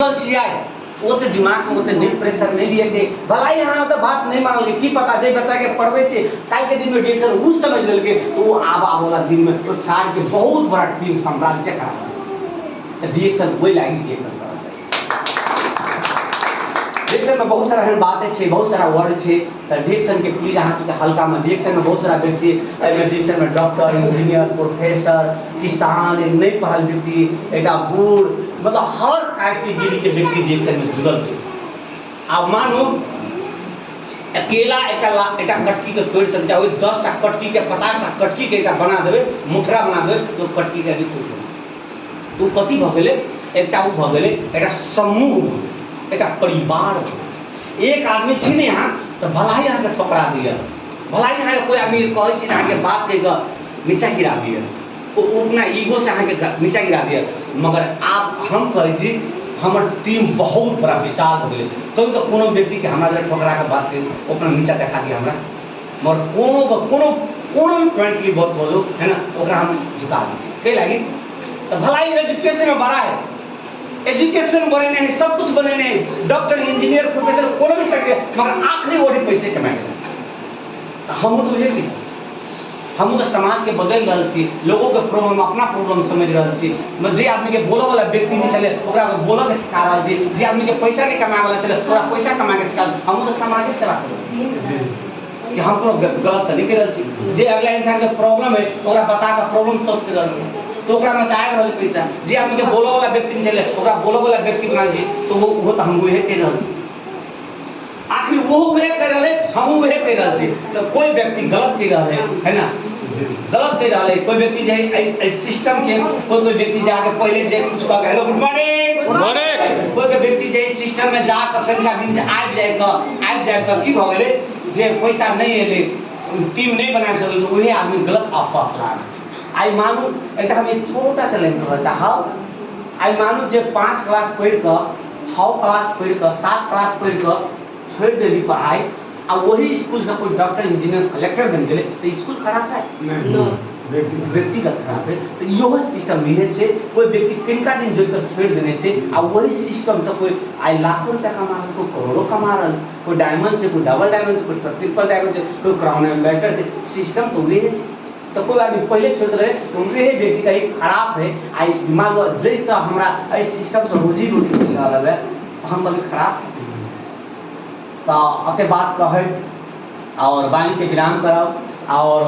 जुड़ल छियै वो तो दिमाग में ओते नहीं प्रेशर नहीं लिए के भला यहाँ तो बात नहीं मानल के की पता जे बच्चा के पढ़वे छे काल के दिन में डिएक्शन उस समझ लेल के तो वो आबा वाला दिन में तो कार के बहुत बड़ा टीम साम्राज्य खड़ा तो डिएक्शन वही लाइन डिएक्शन करना चाहिए। डिएक्शन में बहुत सारा एहन बातें छे बहुत सारा वर्ड छे तो डिएक्शन के प्लीज अहाँ सबके हल्का में डिएक्शन में बहुत सारा व्यक्ति डिएक्शन में डॉक्टर इंजीनियर प्रोफेसर किसान नहीं पढ़ल व्यक्ति एटा बूढ़ मतलब हर कैटेगरी के व्यक्ति डिएक्शन में जुड़ल छे। अब मानो अकेला एटा कटकी के तोड़ सकते हो 10 टा कटकी के 50 टा कटकी के एटा बना देवे मुखरा बना देवे तो कटकी के भी तोड़ सकते तो कथी भ गेले एकटा उ भ गेले एटा समूह एटा परिवार एक आदमी छी ने यहाँ तो भलाई यहाँ के ठोकरा दिया भलाई यहाँ कोई आदमी कहे छी यहाँ के बात के नीचा गिरा दिया तो अपना ईगो से अहाँ के नीचा गिरा दिया मगर आप हम कहे छी हमर टीम बहुत बड़ा विशाल हो गए कभी तो कोनो व्यक्ति के हमारा ठोकरा के बात के अपना नीचा दिखा दिया हमरा मगर कोनो भी पॉइंट लिए बहुत बोलो है ना ओकरा हम झुका दी कई लगी तो भलाई एजुकेशन में बड़ा है एजुकेशन बने नहीं सब कुछ बने नहीं डॉक्टर इंजीनियर प्रोफेसर कोनो भी सके मगर आखिरी वही पैसे कमाए हम तो ये हम तो समाज के बदल रहा छी लोगों के प्रॉब्लम अपना प्रॉब्लम समझ रहा छी जे आदमी के बोलो वाला व्यक्ति नहीं चले ओकरा बोलो के सिखा रहा छी जे आदमी के पैसा नहीं कमाए वाला चले ओकरा पैसा कमा के सिखा हम तो समाज के सेवा कर रहा कि हम तो गलत नहीं कर रहा छी जे अगला इंसान के प्रॉब्लम है ओकरा बता के प्रॉब्लम सॉल्व कर रहा छी तो ओकरा में से आए रहल पैसा जे आदमी के बोलो वाला व्यक्ति नहीं चले ओकरा बोलो वाला व्यक्ति बना छी तो वो तो हम वही कर रहा छी आखिर वो वही कर रहे हम वही कर रहा छी तो कोई व्यक्ति गलत कर रहा है ना गलत कर रहा है कोई व्यक्ति जे सिस्टम के कोई व्यक्ति जाके पहले जे कुछ कह हेलो गुड मॉर्निंग कोई व्यक्ति जे सिस्टम में जाकर कनिका दिन आबि जाए तो की भ गेले जे पैसा नहीं एले टीम नहीं बना सकल तो वही आदमी गलत अफवाह फैला आई मानू एक हम एक छोटा सा लाइन कहना चाहब आई मानू जे 5 क्लास पढ़ के 6 क्लास पढ़ के 7 क्लास पढ़ के छोड़ देली पढ़ाई आ वही स्कूल से कोई डॉक्टर इंजीनियर कलेक्टर बन गए तो स्कूल खराब है व्यक्तिगत खराब है तो यह सिस्टम भी है कोई व्यक्ति तिनका दिन जोड़ कर छोड़ देने से आ वही सिस्टम से कोई आई लाखों रुपया कमा रहा कोई करोड़ों कमा रहा कोई डायमंड से कोई डबल डायमंड से कोई ट्रिपल डायमंड से कोई क्राउन एम्बेसडर से सिस्टम तो वही है तो कोई आदमी पहले छोड़ रहे तो वही व्यक्ति का एक खराब है आई मान लो जैसा हमारा सिस्टम से रोजी रोटी मिल रहा है हम कभी खराब तो अपने बात कहे और वाणी के विराम कराओ और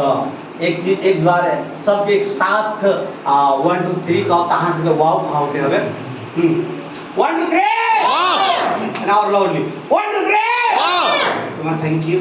एक बार सब एक साथ 1 2 3 का कहाँ से वाव होते हुए 1 2 3 और लाउडली 1 2 3 थैंक यू